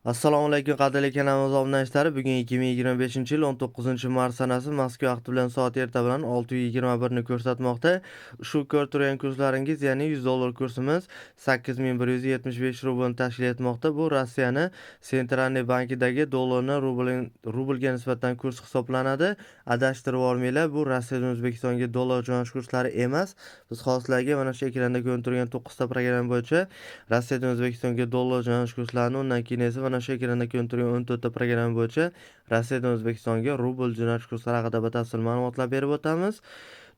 Assalomu alaykum qadrli kanalimiz obunachilari. Bugun 2025-yil 19-mart sanasi Moskva vaqti bilan soat erta bilan 6:21 ni ko'rsatmoqda. Ushbu ko'rib turgan kurslaringiz, ya'ni $100 kursimiz 8175 rublni tashkil etmoqda. Bu Rossiyani Sentralniy bankidagi dollarni rublga nisbatan kurs hisoblanadi. Adashtirib olmanglar, bu Rossiyadan O'zbekistonga dollar jo'natish kurslari emas. Biz hozirlarga mana shu ekranda ko'rib turgan 9 ta program bo'yicha Rossiyadan O'zbekistonga dollar jo'natish kurslarini, undan keyin esa mana shu ekranda ko'rib turgan 14 ta programma bo'yicha Rossiyadan O'zbekistonga rubl jo'natish kurslari haqida batafsil ma'lumotlar berib o'tamiz.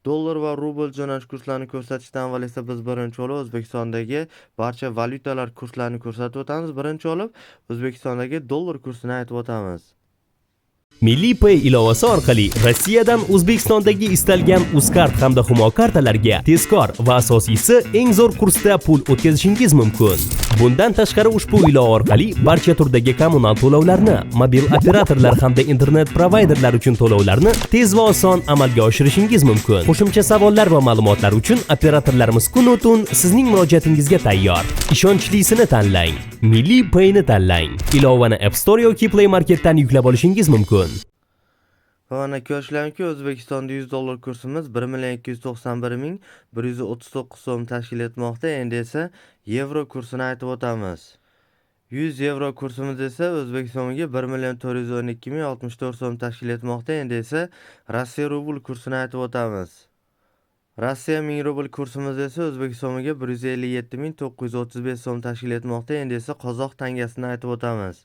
Dollar va rubl jo'natish kurslarini ko'rsatishdan avval esa biz birinchi bo'lib O'zbekistondagi barcha valyutalar kurslarini ko'rsatib o'tamiz. Birinchi bo'lib O'zbekistondagi dollar kursini aytib o'tamiz. Milliy Pay ilovasi orqali Rossiyadan O'zbekistondagi istalgan Uzkart hamda Humo kartalarga tezkor va asosiysi eng zo'r kursda pul o'tkazishingiz mumkin. Bundan tashqari ushbu ilova orqali barcha turdagi kommunal to'lovlarni, mobil operatorlar hamda internet provayderlar uchun to'lovlarni tez va oson amalga oshirishingiz mumkin. Qo'shimcha savollar va ma'lumotlar uchun operatorlarimiz kun-u-tun sizning murojaatingizga tayyor. Ishonchlisini tanlang. Milliy Pay'ni tanlang. Ilovani App Store yoki Play Marketdan yuklab olishingiz mumkin. Va mana ko'rishlarki, O'zbekistonda $100 kursimiz 1,291,139 so'm tashkil etmoqda. Endi esa yevro kursini aytib o'tamiz. 100 yevro kursimiz esa O'zbekistonga 1,412,064 so'm tashkil etmoqda. Endi esa Rossiya rubl kursini aytib o'tamiz. Rossiya 1000 rubl kursimiz esa O'zbekistonga 157,935 so'm tashkil etmoqda. Endi esa qozoq tangasini aytib o'tamiz.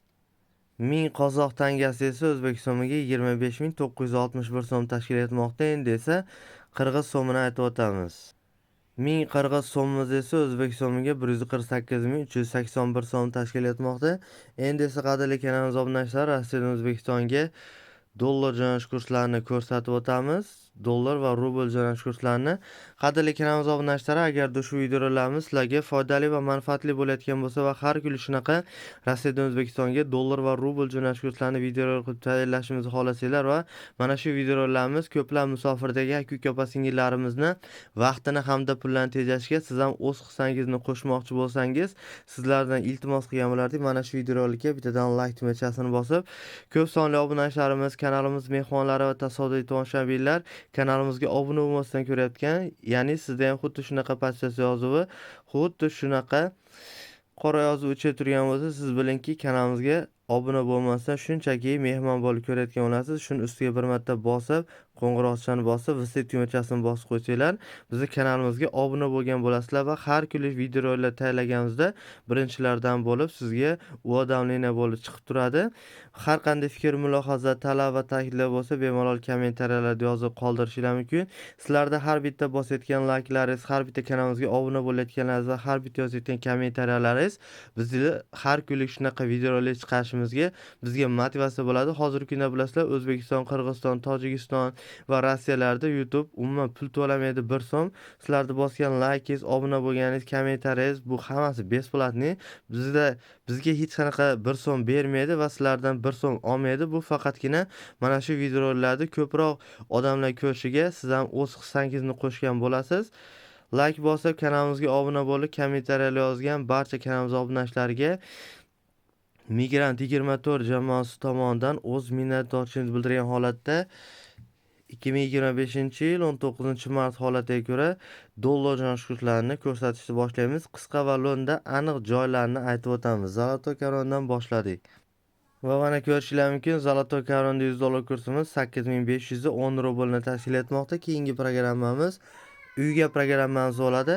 1000 qozoq tangasi esa O'zbekistonga 25,961 so'm tashkil etmoqda. Endi esa qirg'iz so'mini aytib o'tamiz. 1000 qirg'iz so'mimiz esa O'zbekistonga 148,381 so'm tashkil etmoqda. Endi esa qadrli kanalimiz obunachilari, Rossiyadan O'zbekistonga dollar jo'natish kurslarini ko'rsatib o'tamiz. Dollar va rubl jo'natish kurslarini. Qadrli kanalimiz obunachilari, agarda shu videolarimiz sizlarga foydali va manfaatli bo'layotgan bo'lsa va har kuni shunaqa Rossiyadan O'zbekistonga dollar va rubl jo'natish kurslarini videolar qilib tayyorlashimizni xohlasanglar va mana shu videolarimiz ko'plab musofirdagi aka opa singillarimizni vaqtini hamda pullarni tejashga, siz ham o'z hissangizni qo'shmoqchi bo'lsangiz, sizlardan iltimos qilgan bo'lardik. Mana shu videorolikka bittadan like tugmachasini bosib, ko'p sonli obunachilarimiz, kanalimiz mehmonlari va tasodifiy tomoshabinlar kanalimizga obuna bo'lmasdan ko'rayotgan, ya'ni sizda ham xuddi shunaqa podpis yozuvi, xuddi shunaqa qora yozuv o'chib turgan bo'lsa, siz bilingki kanalimizga obuna bo'lmasdan shunchaki mehmon bo'lib ko'rayotgan bo'lasiz. Shuni ustiga bir marta bosib, qo'ng'iroqchani bosib, visit tugmachasini bosib qo'ysanglar, bizni kanalimizga obuna bo'lgan bo'lasizlar va har kunlik videolar tayyorlaganimizda birinchilardan bo'lib sizga уведомление bo'lib chiqib turadi. Har qanday fikr, mulohaza, talab va takliflar bo'lsa, bemalol kommentariyalarda yozib qoldirishingiz mumkin. Sizlarda har bitta bosayotgan layklaringiz, har bitta kanalimizga obuna bo'layotganlaringiz va har bitta yozayotgan kommentariyalarıngiz bizni har kunlik shunaqa videolar chiqarishimizga bizga motivatsiya bo'ladi. Hozirgi kunda bilasizlar, O'zbekiston, Qirg'iziston, Tojikiston va Rossiyalarda YouTube umuman pul to'lamaydi, 1 so'm. Sizlarda bosgan laykingiz, obuna bo'lganingiz, kommentariyangiz bu hammasi besplatni. Bizga hech qanaqa 1 so'm bermaydi va sizlardan 1 so'm olmaydi. Bu faqatgina mana shu videolarni ko'proq odamlar ko'rishiga siz ham o'z hissangizni qo'shgan bo'lasiz. Like bosib, kanalimizga obuna bo'lib, kommentariyalar yozgan barcha kanalimiz obunachilariga Migrant 24 jamoasi tomonidan o'z minnatdorchiligimizni bildirgan holatda 2025-yil 19-mart holatiga ko'ra dollar jo'natish kurslarini ko'rsatishni boshlaymiz. Qisqa va lo'nda aniq joylarni aytib o'tamiz. Zolotoy Karondan boshladik. Va mana ko'rishingiz mumkin, Zolotoy Karonda $100 kursimiz 8510 rublni tashkil etmoqda. Keyingi programmamiz uyga programmamiz bo'ladi.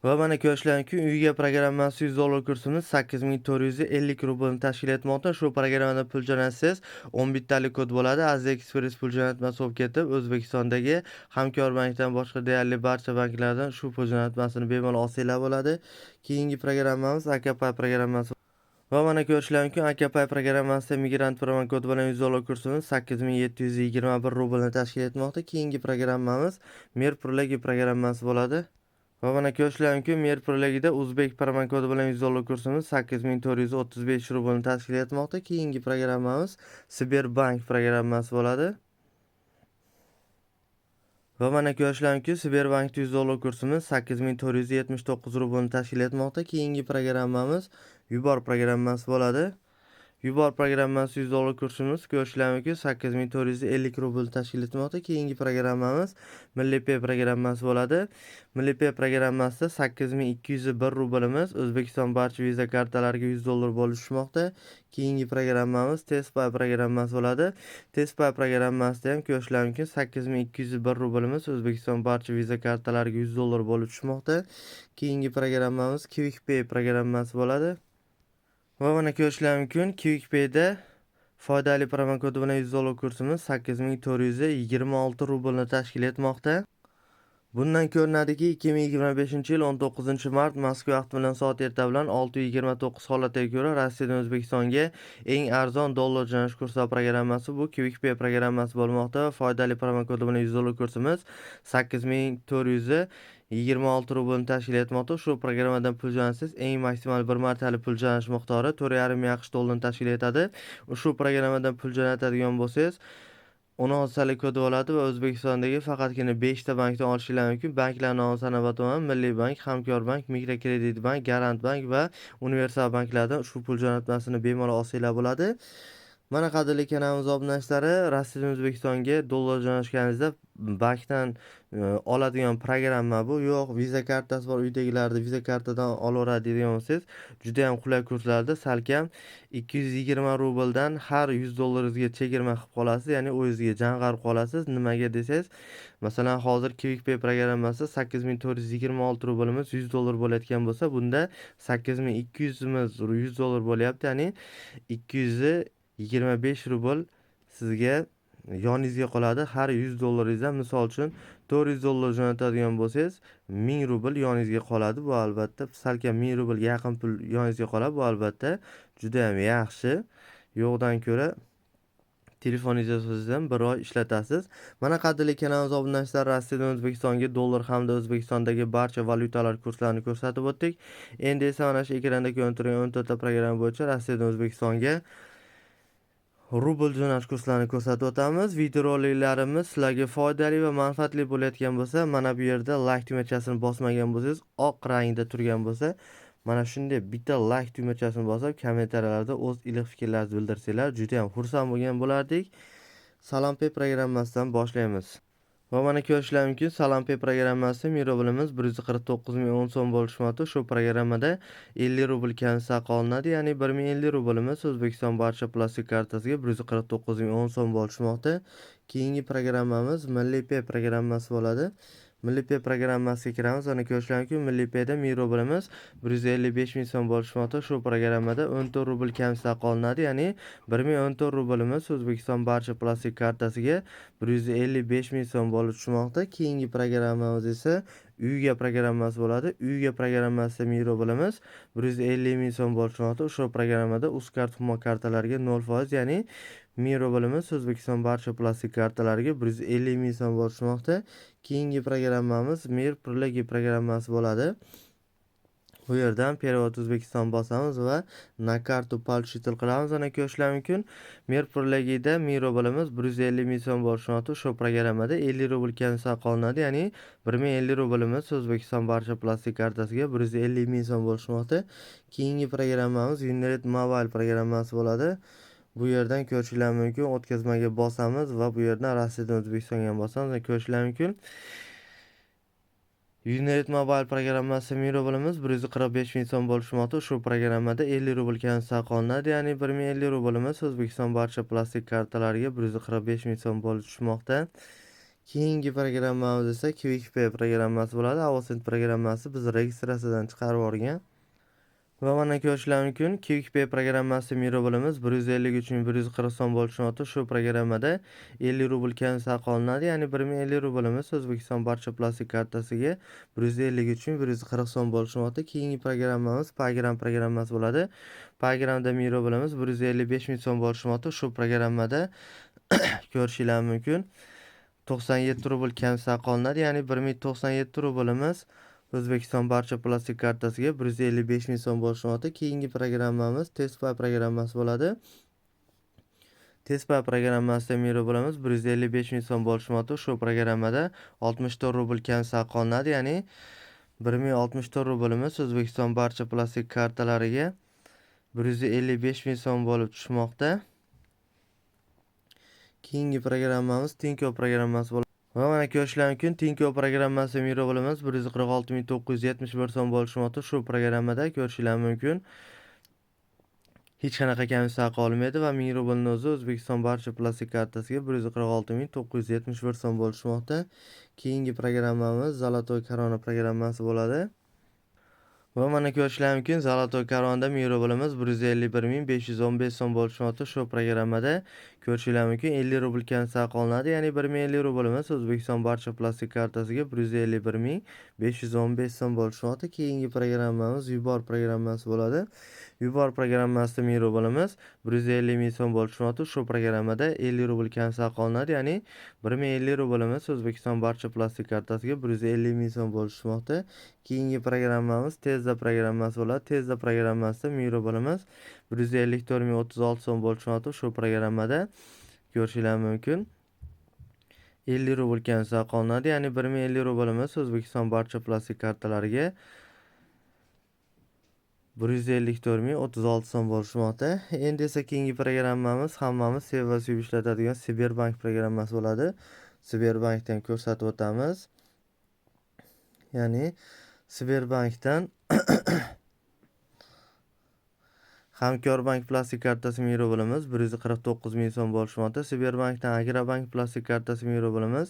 Va mana ko'rishingiz mumkin, uyga programmasi $100 kursimiz 8450 rublni tashkil etmoqda. Shu programmada pul jo'natsangiz 10 bittalik kod bo'ladi. Aziz Express pul jo'natmasi bo'lib ketib, O'zbekistondagi hamkor bankdan boshqa deyarli barcha banklardan shu pul jo'natmasini bemalol olsanglar bo'ladi. Keyingi programmamiz AKPay programmasi. Va mana ko'rishingiz mumkin, AKPay programmasida migrant promo kodi bilan $100 kursimiz 8721 rublni tashkil etmoqda. Keyingi programmamiz Merpurlagi programmasi bo'ladi. Va mana ko'rishingiz mumkin, Merpurligida o'zbek promo kodi bilan $100 kursimiz 8435 rublni tashkil etmoqda. Keyingi programmamiz Sberbank programmasi bo'ladi. Va mana ko'rishingiz mumkin, Sberbankda $100 kursimiz 8479 rublni tashkil etmoqda. Keyingi programmamiz Yubor programmasi bo'ladi. Yubor programmasi $100 kursimiz ko'rishlari mumkin 8450 rubl tashkil etmoqda. Keyingi programmamiz Milliy Pay programmasi bo'ladi. Milliy Pay programmasida 8201 rublimiz O'zbekiston barcha viza kartalariga $100 bo'lib tushmoqda. Keyingi programmamiz TestPay programmasi bo'ladi. TestPay programmasida ham ko'rishlari mumkin 8201 rublimiz O'zbekiston barcha viza kartalariga $100 bo'lib tushmoqda. Keyingi programmamiz QuickPay programmasi bo'ladi. Va mana ko'rishlari mumkin QuickPay'da foydali promokodi bilan $100 kursimiz 8426 rublni tashkil etmoqda. Bundan ko'rinadiki 2025-yil 19-mart Moskva vaqti bilan soat erta bilan 6:29 holatiga ko'ra Rossiyadan O'zbekistonga eng arzon dollar jo'natish kursi programmasi bu QuickPay programmasi bo'lmoqda va foydali promokodi bilan $100 kursimiz 8426 rublni tashkil etmoqda. Shu programmadan pul jo'natsangiz eng maksimal bir martalik pul jo'natish miqdori 4,5 AQSh dollarni tashkil etadi. Ushbu programmadan pul jo'natadigan bo'lsangiz 16 salik kodi bo'ladi va O'zbekistondagi faqatgina 5 ta bankdan olishingiz mumkin. Banklar nomi sanobatomon Milliy bank, Hamkorbank, Mikrokredit bank, Garant bank va Universal banklardan ushbu pul jo'natmasini bemalol olsanglar bo'ladi. Mana qadrli kanalimiz obunachilari, Rossiyadan O'zbekistonga dollar jo'natganingizda bankdan oladigan programma bu. Yo'q, viza kartasi bor, uydagilarni viza kartadan olaveradi degan bo'lsangiz, juda ham qulay kurslarda salkam 220 rubldan har $100 chegirma qilib qolasiz, ya'ni o'zingizga jang'arib qolasiz. Nimaga desangiz, masalan, hozir QuickPay programmasi 8426 rublimiz $100 bo'layotgan bo'lsa, bunda 8200 imiz $100 bo'lyapti, ya'ni 225 rubl sizga yoningizga qoladi. Har $100 misol uchun $400 jo'natadigan bo'lsangiz 1000 rubl yoningizga qoladi. Bu albatta salkam 1000 rubl yaqin pul yoningizga qoladi. Bu albatta juda ham yaxshi. Yo'qdan ko'ra telefoningizda o'zingizdan bir oy ishlatasiz. Mana qadrli kanalimiz obunachilari, Rossiyadan O'zbekistonga dollar hamda O'zbekistondagi barcha valyutalar kurslarini ko'rsatib o'tdik. Endi esa mana shu ekranda ko'rinib turgan 14 ta programma bo'yicha Rossiyadan O'zbekistonga rubl jo'natish kurslarini ko'rsatib o'tamiz. Videoroliklarimiz sizlarga foydali va manfaatli bo'layotgan bo'lsa, mana bu yerda like tugmachasini bosmagan bo'lsangiz, oq rangda turgan bo'lsa, mana shunday bitta like tugmachasini bosib, kommentariyalarda o'z iliq fikrlaringizni bildirsanglar, juda ham xursand bo'lgan bo'lardik. SalomPay programmasidan boshlaymiz. Va mana ko'rishlari mumkin SalomPay programmasi 1000 rublimiz 149.010 so'm bo'lib tushmoqda. Shu programmada 50 rubl kamsa qolinadi, ya'ni 1050 rublimiz O'zbekiston barcha plastik kartasiga 149.010 so'm bo'lib tushmoqda. Keyingi programmamiz Milliy Pay programmasi bo'ladi. Milliy Pay programmasiga kiramiz. Mana ko'rishlari mumkin Milliy Payda 1000 rublimiz 155.000 so'm bo'lib tushmoqda. Shu programmada 14 rubl kamsa qolinadi, ya'ni 1014 rublimiz O'zbekiston barcha plastik kartasiga 155.000 so'm bo'lib tushmoqda. Keyingi programmamiz esa Uyga programmasi bo'ladi. Uyga programmasida 1000 rublimiz 150.000 so'm bo'lib tushmoqda. Shu programmada Uzcard Humo kartalariga 0%, ya'ni 1000 rublimiz O'zbekiston barcha plastik kartalariga 150.000 so'm bo'lib tushmoqda. Keyingi programmamiz Mir Purlagi programmasi bo'ladi. Bu yerdan Perevod O'zbekiston bosamiz va na kartu palchitel qilamiz. Ana ko'rishlari mumkin Mir Purlagida 1000 rublimiz 150.000 so'm bo'lib tushmoqda. Shu programmada 50 rubl kamsa qolinadi, ya'ni 1050 rublimiz O'zbekiston barcha plastik kartasiga 150.000 so'm bo'lib tushmoqda. Keyingi programmamiz Unet Mobile programmasi bo'ladi. Bu yerdan ko'rishlari mumkin o'tkazmaga bosamiz va bu yerdan Rossiyadan O'zbekistonga bosamiz. Ko'rishlari mumkin Unet Mobile programmasi 1000 rublimiz 145.000 so'm bo'lib tushmoqda. Shu programmada 50 rubl kamsa qolinadi, ya'ni 1050 rublimiz O'zbekiston barcha plastik kartalariga 145.000 so'm bo'lib tushmoqda. Keyingi programmamiz esa QuickPay programmasi bo'ladi. Avosent programmasi biz registratsiyadan chiqarib yuborgan. Va mana ko'rishlari mumkin QuickPay programmasi 1000 rublimiz 153.140 so'm bo'lib tushmoqda. Shu programmada 50 rubl kamsa qolinadi, ya'ni 1050 rublimiz O'zbekiston barcha plastik kartasiga 153.140 so'm bo'lib tushmoqda. Keyingi programmamiz Paygram programmasi bo'ladi. Paygramda 1000 rublimiz 155.000 so'm bo'lib tushmoqda. Shu programmada ko'rishlari mumkin 97 rubl kamsa qolinadi, ya'ni 1097 rublimiz O'zbekiston barcha plastik kartasiga 155.000 so'm bo'lib tushmoqda. Keyingi programmamiz TestPay programmasi bo'ladi. TestPay programmasida 1000 rublimiz 155.000 so'm bo'lib tushmoqda. Shu programmada 64 rubl kamsa qolinadi, ya'ni 1064 rublimiz O'zbekiston barcha plastik kartalariga 155 ming so'm bo'lib tushmoqda. Keyingi programmamiz Tinko programmasi bo'ladi. Va mana ko'rishingiz mumkin, Tinko programmasi mi rublimiz 146.971 so'm bo'lishmoqda. Shu programmada ko'rishingiz mumkin. Hech qanaqa komissiya qolmaydi va 1000 rublni o'zi O'zbekiston barcha plastik kartasiga 146.971 so'm bo'lishmoqda. Keyingi programmamiz Zolotoy Korona programmasi bo'ladi. Va mana ko'rishingiz mumkin, Zolotoy Koronada 1000 rublimiz 151.515 so'm bo'lishmoqda. Shu programmada ko'rishingiz mumkin 50 rubl komissiya qolinadi, ya'ni 1050 rublimiz O'zbekiston barcha plastik kartasiga 151.515 so'm bo'lishmoqda. Keyingi programmamiz Vibor programmasi bo'ladi. Vibor programmasida 1000 rublimiz 150 ming so'm bo'lishmoqda. Shu programmada 50 rubl komissiya qolinadi, ya'ni 1050 rublimiz O'zbekiston barcha plastik kartasiga 150 ming so'm bo'lishmoqda. Keyingi programmamiz Tezda programmasi bo'ladi. Tezda programmasida 1000 rublimiz 154.036 so'm bo'lishmoqda. Shu programmada ko'rishingiz mumkin 50 rubl komissiya qolinadi, ya'ni 1050 rublimiz O'zbekiston barcha plastik kartalariga 154.036 so'm bo'lishmoqda. Endi esa keyingi programmamiz hammamiz sevib va suyib ishlatadigan Sberbank programmasi bo'ladi. Sberbankdan ko'rsatib o'tamiz. Ya'ni Sberbankdan Hamkorbank plastik kartasi 1000 rublimiz 149 ming so'm bo'lishmoqda. Sberbankdan Agrobank plastik kartasi 1000 rublimiz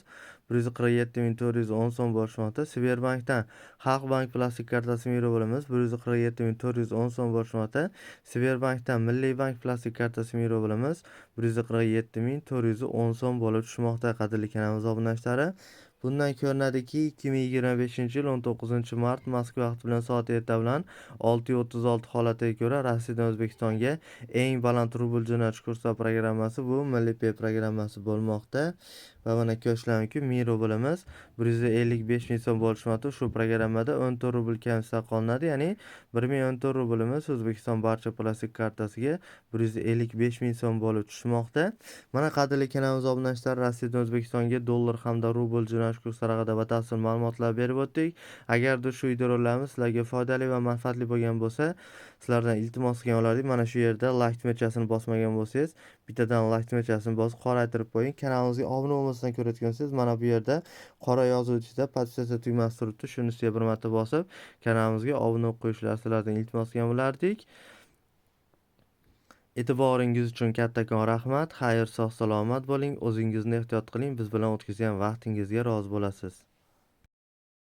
147.410 so'm bo'lishmoqda. Sberbankdan Xalqbank plastik kartasi 1000 rublimiz 147.410 so'm bo'lishmoqda. Sberbankdan Milliy bank plastik kartasi 1000 rublimiz 147.410 so'm bo'lib tushmoqda. Qadrli kanalimiz obunachilari, bundan ko'rinadiki 2025-yil 19-mart Moskva vaqti bilan soat erta bilan 6:36 holatiga ko'ra Rossiyadan O'zbekistonga eng baland rubl jo'natish kursi programmasi bu Milliy Pay programmasi bo'lmoqda. Va mana ko'rishingiz mumkin 1000 rublimiz 155 ming so'm bo'lishmoqda. Shu programmada 14 rubl komissiya qolinadi, ya'ni 1014 rublimiz O'zbekiston barcha plastik kartasiga 155 ming so'm bo'lib tushmoqda. Mana qadrli kanalimiz obunachilari, Rossiyadan O'zbekistonga dollar hamda rubl jo'natish kurslari haqida batafsil ma'lumotlar berib o'tdik. Agarda shu videolarimiz sizlarga foydali va manfaatli bo'lgan bo'lsa, sizlardan iltimos qilgan bo'lardik. Mana shu yerda like tugmachasini bosmagan bo'lsangiz, bittadan like tugmachasini bosib qoraytirib qo'ying. Kanalimizga obuna bo'lmasdan ko'rayotgansiz, mana bu yerda qora yozuv ichida podpisatsiya tugmasi turibdi. Shuni ustiga bir marta bosib, kanalimizga obuna bo'lib qo'yishlaringizni sizlardan iltimos qilgan bo'lardik. E'tiboringiz uchun kattakon rahmat. Xayr, sog' salomat bo'ling. O'zingizni ehtiyot qiling. Biz bilan o'tkazgan vaqtingizga rozi bo'lasiz.